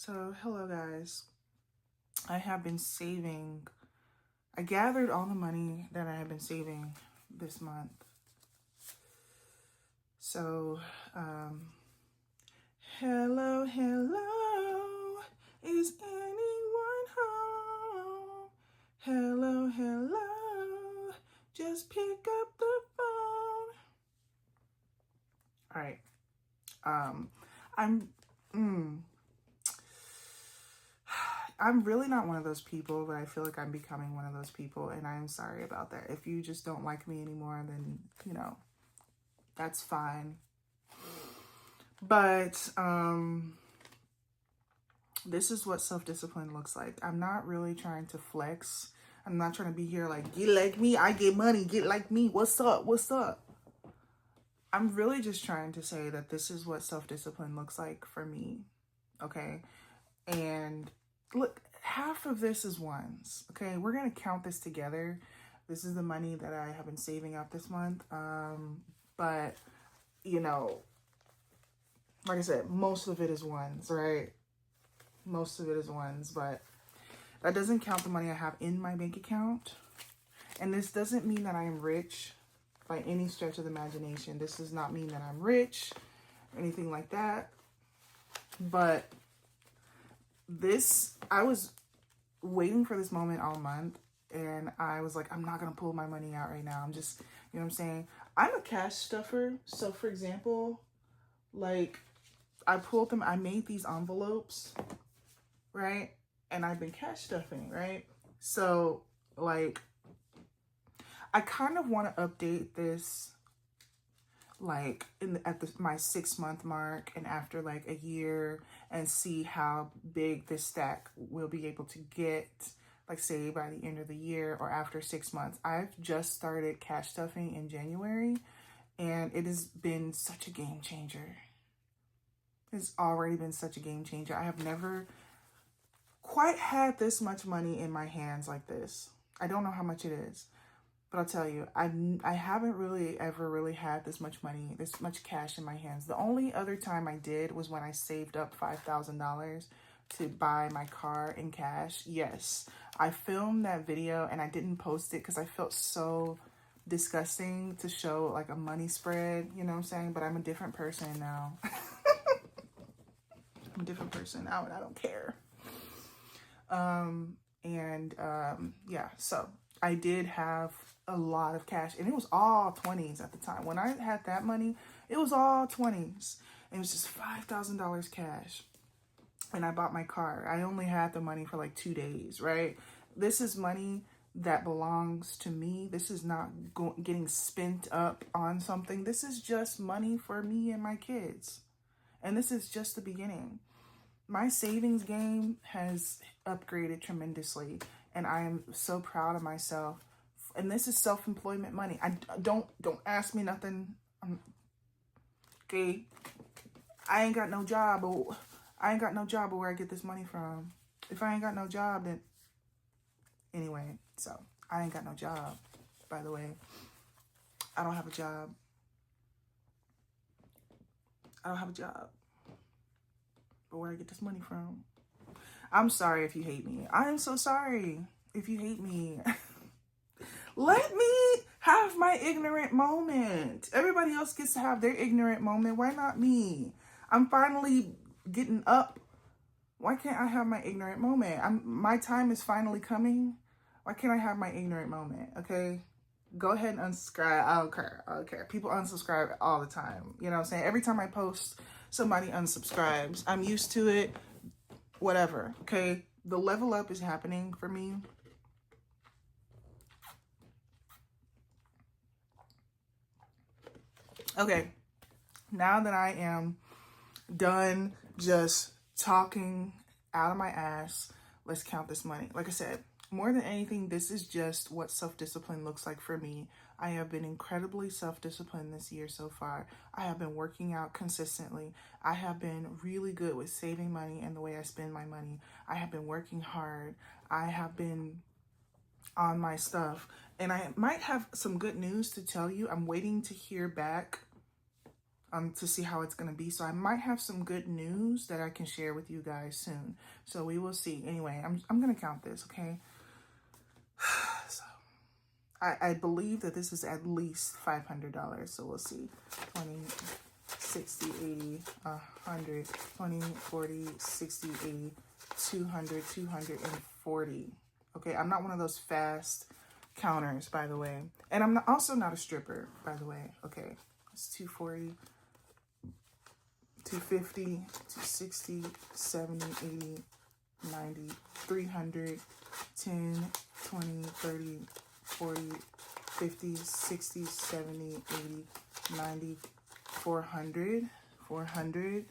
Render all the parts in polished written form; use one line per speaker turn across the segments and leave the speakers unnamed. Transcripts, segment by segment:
So, hello guys. I have been saving. I gathered all the money that I have been saving this month. So, hello, hello. Is anyone home? Hello, hello. Just pick up the phone. All right. I'm. I'm really not one of those people, but I feel like I'm becoming one of those people, and I am sorry about that. If you just don't like me anymore, then, that's fine. But this is what self-discipline looks like. I'm not really trying to flex. I'm not trying to be here like, get like me, I get money, get like me, what's up, what's up? I'm really just trying to say that this is what self-discipline looks like for me, okay? And look, half of this is ones, okay? We're gonna count this together. This is the money that I have been saving up this month. But, like I said, most of it is ones, right? Most of it is ones, but that doesn't count the money I have in my bank account. And this doesn't mean that I am rich by any stretch of the imagination. This does not mean that I'm rich or anything like that. But I was waiting for this moment all month, and I was like, I'm not gonna pull my money out right now. I'm just, you know what I'm saying? I'm a cash stuffer. So for example, like I made these envelopes, right? And I've been cash stuffing, right? So like, I kind of want to update this like my 6-month mark and after like a year, and see how big this stack will be able to get, like say by the end of the year or after 6 months. I've just started cash stuffing in January, and it has been such a game changer. It's already been such a game changer. I have never quite had this much money in my hands like this. I don't know how much it is, but I'll tell you, I haven't really ever really had this much money, this much cash in my hands. The only other time I did was when I saved up $5,000 to buy my car in cash. Yes, I filmed that video and I didn't post it because I felt so disgusting to show like a money spread, you know what I'm saying? But I'm a different person now. I'm a different person now, and I don't care. Yeah, so I did have a lot of cash, and it was all 20s at the time. When I had that money, it was all 20s. It was just $5,000 cash. And I bought my car. I only had the money for like 2 days, right? This is money that belongs to me. This is not getting spent up on something. This is just money for me and my kids. And this is just the beginning. My savings game has upgraded tremendously, and I am so proud of myself. And this is self-employment money. I don't ask me nothing. Okay, I ain't got no job, but where I get this money from. If I ain't got no job, then anyway. So I ain't got no job. By the way, I don't have a job. But where I get this money from? I'm sorry if you hate me. I am so sorry if you hate me. Let me have my ignorant moment. Everybody else gets to have their ignorant moment. Why not me? I'm finally getting up. Why can't I have my ignorant moment? My time is finally coming. Why can't I have my ignorant moment? Okay? Go ahead and unsubscribe. I don't care. People unsubscribe all the time. You know what I'm saying? Every time I post, somebody unsubscribes. I'm used to it. Whatever. Okay? The level up is happening for me. Okay, now that I am done just talking out of my ass, let's count this money. Like I said, more than anything, this is just what self-discipline looks like for me. I have been incredibly self-disciplined this year so far. I have been working out consistently. I have been really good with saving money and the way I spend my money. I have been working hard. I have been on my stuff. And I might have some good news to tell you. I'm waiting to hear back to see how it's going to be. So I might have some good news that I can share with you guys soon. So we will see. Anyway, I'm going to count this, okay? So I believe that this is at least $500. So we'll see. 20, 60, 80, 100, 20, 40, 60, 80, 200, 240. Okay, I'm not one of those fast counters, by the way. And I'm also not a stripper, by the way. Okay, it's 240, 250, 260, 70, 80, 90, 300, 10, 20, 30, 40, 50, 60, 70, 80, 90, 400, 400.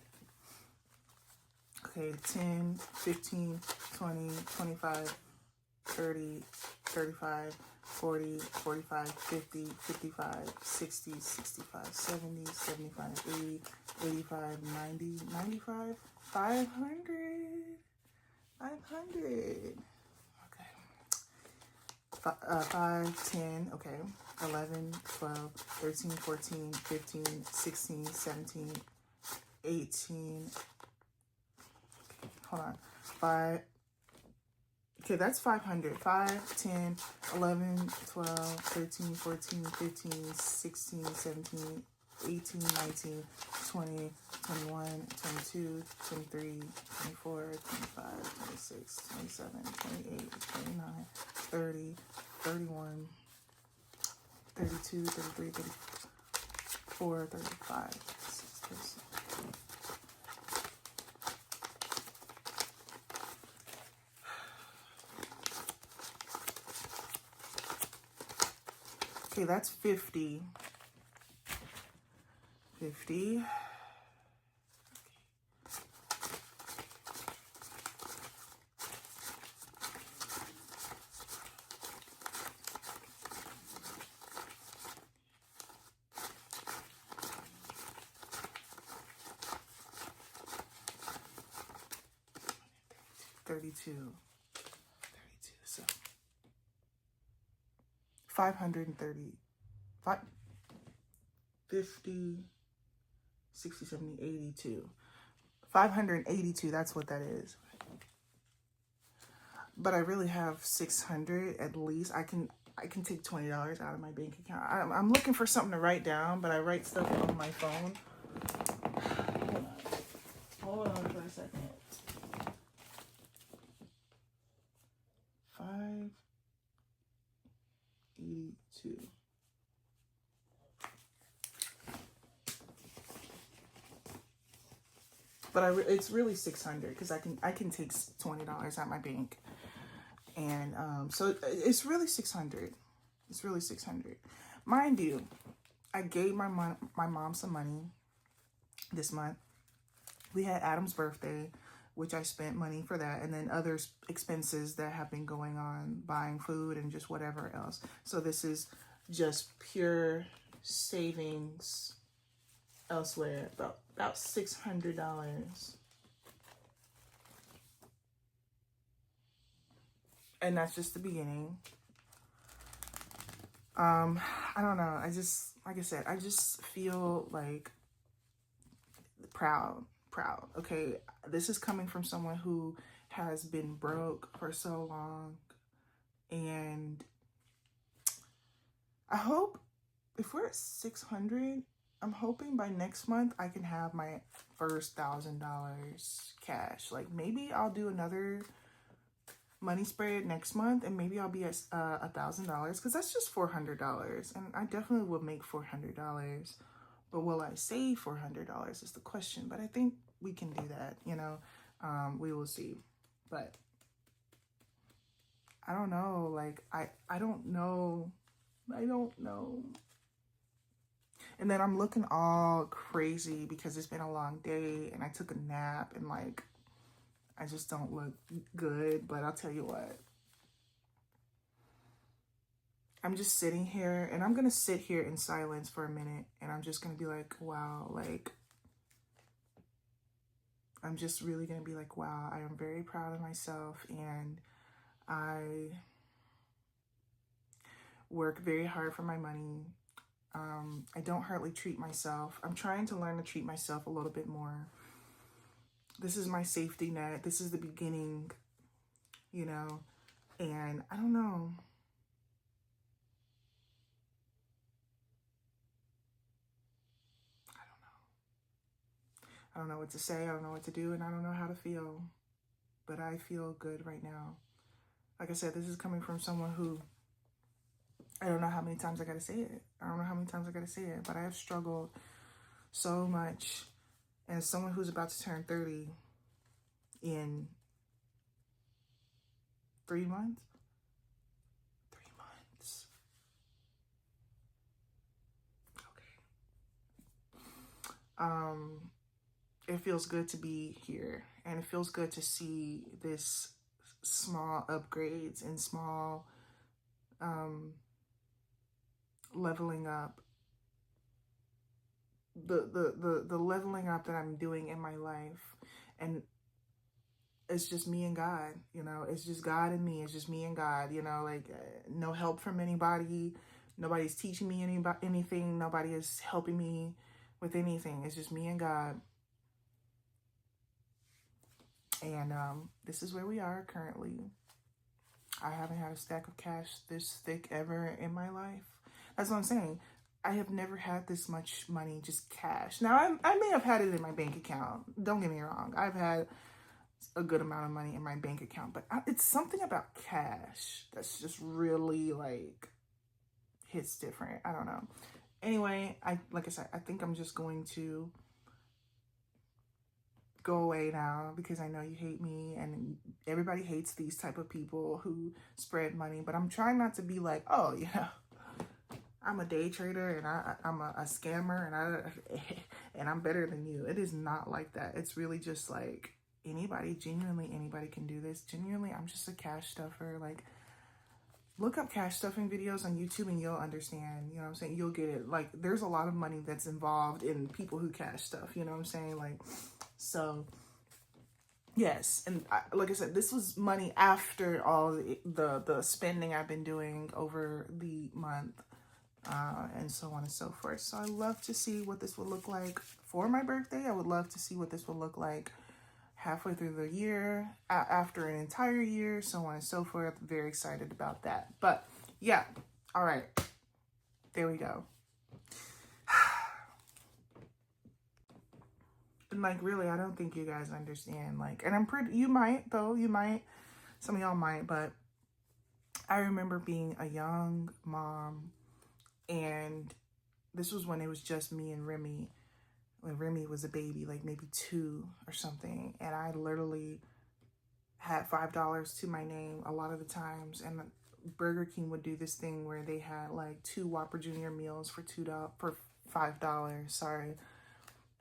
Okay, 10, 15, 20, 25, 30, 35, 40, 45, 50, 55, 60, 65, 70, 75, 80, 85, 90, 95, 500, 500. Okay. 5, 10, okay. 11, 12, 13, 14, 15, 16, 17, 18. Okay, hold on. 5. Okay, that's 500. 5, 10, 11, 12, 13, 14, 15, 16, 17, 18, 19, 20, 21, 22, 23, 24, 25, 26, 27, 28, 29, 30, 31, 32, 33, 34, 35, 36. Okay, that's 50. 50. Okay. 32. So 530. 50, 60, 70, 82. 582, that's what that is. But I really have 600 at least. I can take $20 out of my bank account. I'm looking for something to write down, but I write stuff on my phone. Hold on for a second. 582. But it's really 600 because I can take $20 out my bank, and so it's really 600. It's really 600. Mind you, I gave my mom some money this month. We had Adam's birthday, which I spent money for that, and then other expenses that have been going on, buying food and just whatever else. So this is just pure savings elsewhere, about $600. And that's just the beginning. I don't know. Like I said, I just feel like proud. Okay, this is coming from someone who has been broke for so long, and I hope if we're at 600, I'm hoping by next month I can have my first $1,000 cash. Like maybe I'll do another money spread next month, and maybe I'll be at $1,000 because that's just $400, and I definitely will make $400. But will I save $400 is the question. But I think we can do that, you know. We will see. But I don't know. Like, I don't know. I don't know. And then I'm looking all crazy because it's been a long day and I took a nap and like, I just don't look good. But I'll tell you what. I'm just sitting here, and I'm going to sit here in silence for a minute, and I'm just going to be like, wow, like, I'm just really going to be like, wow, I am very proud of myself, and I work very hard for my money. I don't hardly treat myself. I'm trying to learn to treat myself a little bit more. This is my safety net. This is the beginning, you know, and I don't know. I don't know what to say. I don't know what to do, and I don't know how to feel, but I feel good right now. Like I said, this is coming from someone who, I don't know how many times I got to say it. I don't know how many times I got to say it, but I have struggled so much. And as someone who's about to turn 30 in 3 months, 3 months. Okay. It feels good to be here, and it feels good to see this small upgrades and small leveling up, the leveling up that I'm doing in my life. And it's just me and God, you know, it's just God and me. It's just me and God, you know, like no help from anybody. Nobody's teaching me anything. Nobody is helping me with anything. It's just me and God. And this is where we are currently. I haven't had a stack of cash this thick ever in my life. That's what I'm saying. I have never had this much money, just cash. Now, I may have had it in my bank account. Don't get me wrong. I've had a good amount of money in my bank account. But it's something about cash that's just really, like, hits different. I don't know. Anyway, like I said, I think I'm just going to go away now because I know you hate me, and everybody hates these type of people who spread money. But I'm trying not to be like, oh yeah, I'm a day trader and I'm a scammer and I'm better than you. It is not like that. It's really just like genuinely anybody can do this. Genuinely, I'm just a cash stuffer. Like, look up cash stuffing videos on YouTube and you'll understand, you know what I'm saying? You'll get it. Like, there's a lot of money that's involved in people who cash stuff, you know what I'm saying? Like, so yes. And like I said, this was money after all the spending I've been doing over the month, and so on and so forth. So I love to see what this will look like for my birthday. I would love to see what this will look like halfway through the year, after an entire year, so on and so forth. Very excited about that. But yeah, all right, there we go. And like, really, I don't think you guys understand. Like, and you might though, some of y'all might, but I remember being a young mom, and this was when it was just me and Remy, when Remy was a baby, like maybe 2 or something. And I literally had $5 to my name a lot of the times. And Burger King would do this thing where they had like 2 Whopper Junior meals for $5. Sorry.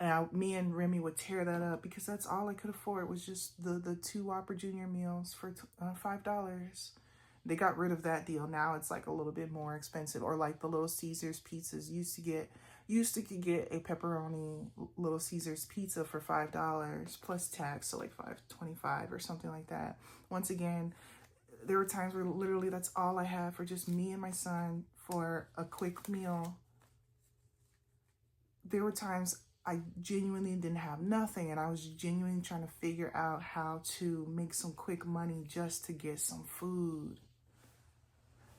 And me and Remy would tear that up because that's all I could afford, was just the 2 Whopper Junior meals for $5. They got rid of that deal. Now it's like a little bit more expensive. Or like the Little Caesars pizzas used to get a pepperoni Little Caesars pizza for $5 plus tax, so like $5.25 or something like that. Once again, there were times where literally that's all I had for just me and my son for a quick meal. There were times I genuinely didn't have nothing, and I was genuinely trying to figure out how to make some quick money just to get some food.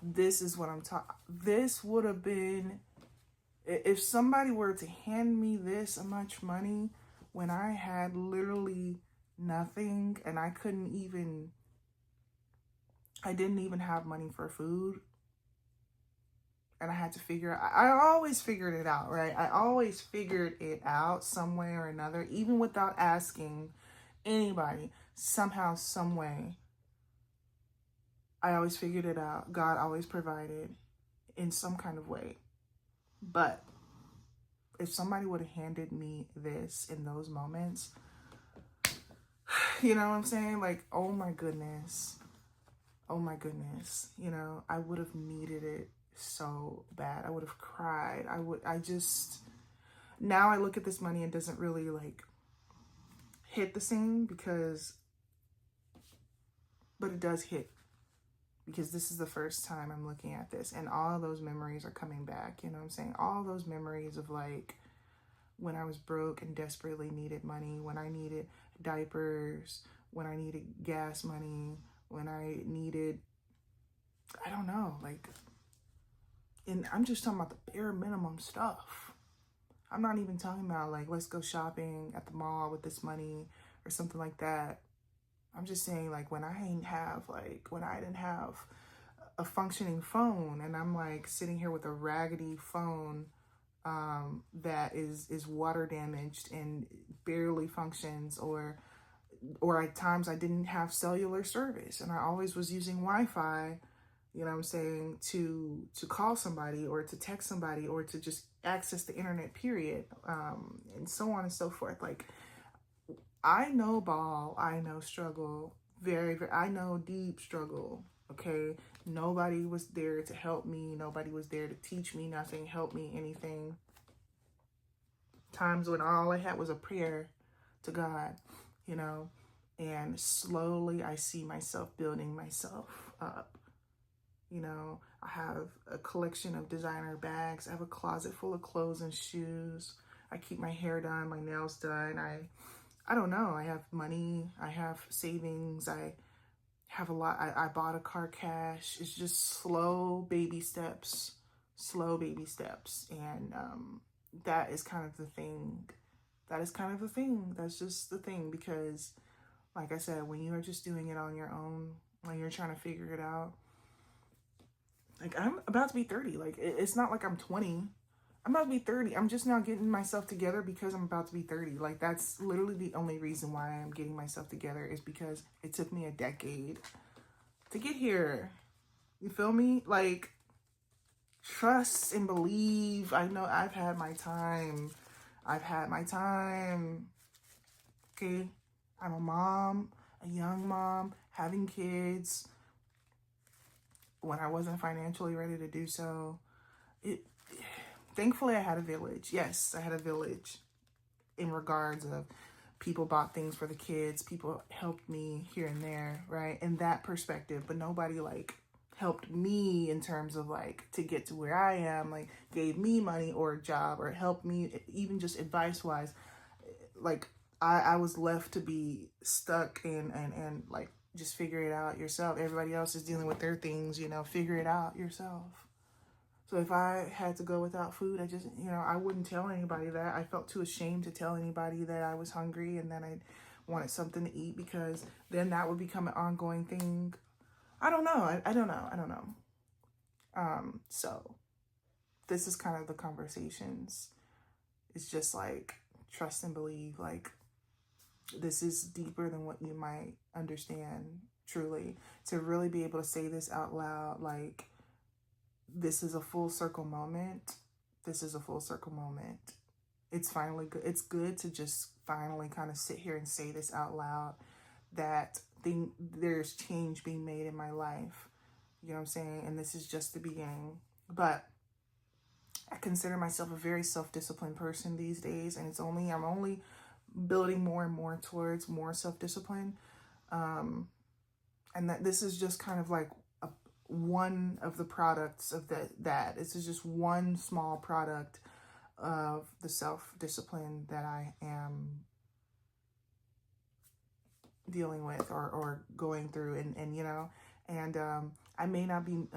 This is what I'm talking. This would have been, if somebody were to hand me this much money when I had literally nothing, and I didn't even have money for food, and I had to I always figured it out, right? I always figured it out some way or another, even without asking anybody, somehow, some way. I always figured it out. God always provided in some kind of way. But if somebody would have handed me this in those moments, you know what I'm saying? Like, oh my goodness. You know, I would have needed it so bad. I would have cried. Now I look at this money and it doesn't really like hit the same, but it does hit because this is the first time I'm looking at this, and all those memories are coming back. You know what I'm saying? All those memories of like when I was broke and desperately needed money, when I needed diapers, when I needed gas money, when I needed, I don't know, like, and I'm just talking about the bare minimum stuff. I'm not even talking about like, let's go shopping at the mall with this money or something like that. I'm just saying, like, when I didn't have a functioning phone, and I'm like sitting here with a raggedy phone that is water damaged and barely functions, or at times I didn't have cellular service and I always was using Wi-Fi, you know what I'm saying, to call somebody or to text somebody or to just access the internet, period, and so on and so forth. Like, I know ball, I know struggle, very, very, I know deep struggle, okay? Nobody was there to help me. Nobody was there to teach me nothing, help me anything. Times when all I had was a prayer to God, you know? And slowly I see myself building myself up. You know, I have a collection of designer bags. I have a closet full of clothes and shoes. I keep my hair done, my nails done. I don't know. I have money. I have savings. I have a lot. I bought a car cash. It's just slow baby steps, And that is kind of the thing. That's just the thing, because like I said, when you are just doing it on your own, when you're trying to figure it out, like, I'm about to be 30. Like, it's not like I'm 20. I'm about to be 30. I'm just now getting myself together because I'm about to be 30. Like, that's literally the only reason why I'm getting myself together, is because it took me a decade to get here. You feel me? Like, trust and believe. I know I've had my time. Okay? I'm a mom, a young mom, having kids when I wasn't financially ready to do so. Thankfully, I had a village. Yes, I had a village in regards of people bought things for the kids. People helped me here and there, right? In that perspective, but nobody like helped me in terms of like to get to where I am, like gave me money or a job or helped me even just advice wise. Like, I was left to be stuck and like just figure it out yourself. Everybody else is dealing with their things, you know, figure it out yourself. So if I had to go without food, I just, you know, I wouldn't tell anybody that. I felt too ashamed to tell anybody that I was hungry and then I wanted something to eat, because then that would become an ongoing thing. I don't know. I don't know. So this is kind of the conversations. It's just like, trust and believe. Like, this is deeper than what you might understand, truly. To really be able to say this out loud, like, this is a full circle moment. It's finally good. It's good to just finally kind of sit here and say this out loud, that there's change being made in my life. You know what I'm saying? And this is just the beginning. But I consider myself a very self-disciplined person these days, and I'm only building more and more towards more self-discipline. And that this is just kind of like one of the products of that. This is just one small product of the self-discipline that I am dealing with or going through, and you know, and I may not be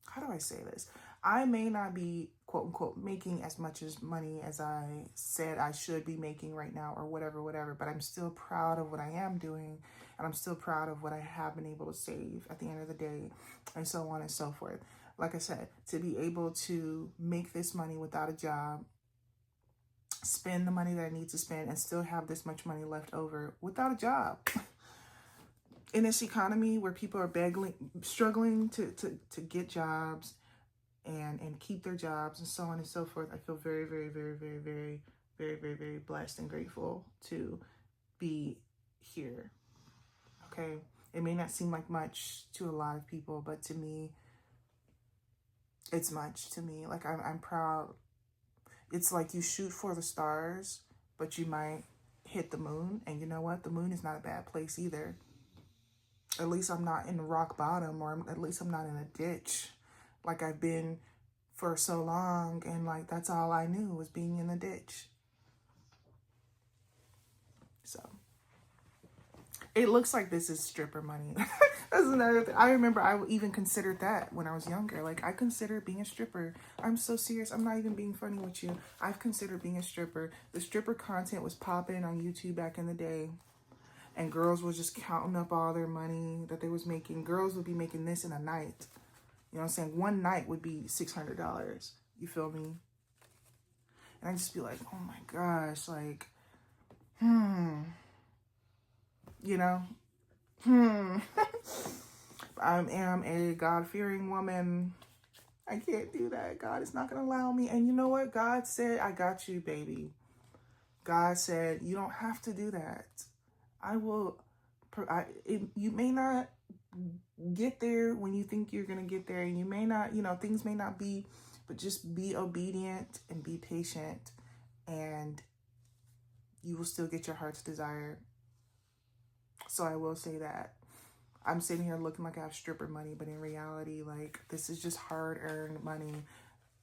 how do I say this? I may not be, quote unquote, making as much as money as I said I should be making right now, or whatever, but I'm still proud of what I am doing, and I'm still proud of what I have been able to save at the end of the day, and so on and so forth. Like I said, to be able to make this money without a job, spend the money that I need to spend, and still have this much money left over without a job. In this economy where people are struggling to get jobs and keep their jobs and so on and so forth, I feel very, very, very, very, very, very, very, very blessed and grateful to be here. Okay. It may not seem like much to a lot of people, but to me, it's much to me. Like, I'm proud. It's like you shoot for the stars, but you might hit the moon. And you know what? The moon is not a bad place either. At least I'm not in rock bottom, or at least I'm not in a ditch like I've been for so long. And like, that's all I knew was being in a ditch. So it looks like this is stripper money. That's another thing. I remember I even considered that when I was younger. Like, I considered being a stripper. I'm so serious. I'm not even being funny with you. I've considered being a stripper. The stripper content was popping on YouTube back in the day. And girls was just counting up all their money that they was making. Girls would be making this in a night. You know what I'm saying? One night would be $600. You feel me? And I just be like, oh my gosh, like, you know? I am a God-fearing woman. I can't do that. God is not going to allow me. And you know what? God said, I got you, baby. God said, you don't have to do that. I will, you may not get there when you think you're going to get there. And you may not, you know, things may not be, but just be obedient and be patient. And you will still get your heart's desire. So I will say that. I'm sitting here looking like I have stripper money, but in reality, like, this is just hard-earned money,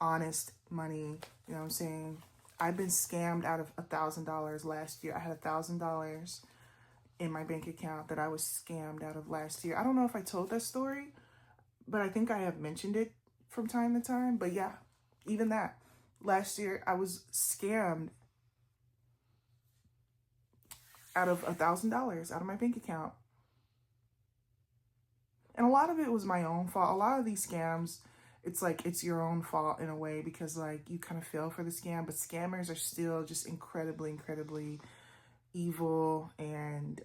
honest money. You know what I'm saying? I've been scammed out of $1,000 last year. I had $1,000 in my bank account that I was scammed out of last year. I don't know if I told that story, but I think I have mentioned it from time to time. But yeah, even that. Last year, I was scammed out of $1,000 out of my bank account. And a lot of it was my own fault. A lot of these scams, it's like, it's your own fault in a way, because like, you kind of fell for the scam, but scammers are still just incredibly, incredibly evil and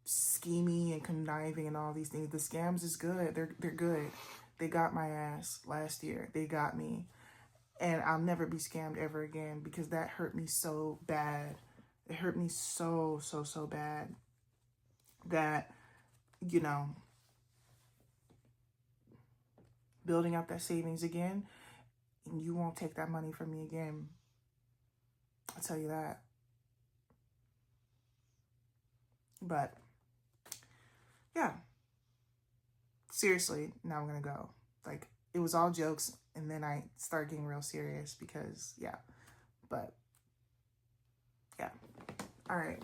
scheming and conniving and all these things. The scams is good. They're good. They got my ass last year. They got me. And I'll never be scammed ever again, because that hurt me so bad. It hurt me so, so, so bad that, you know, building up that savings again, and you won't take that money from me again. I'll tell you that. But yeah, seriously, now I'm gonna go. Like, it was all jokes, and then I started getting real serious because, yeah. But yeah, all right.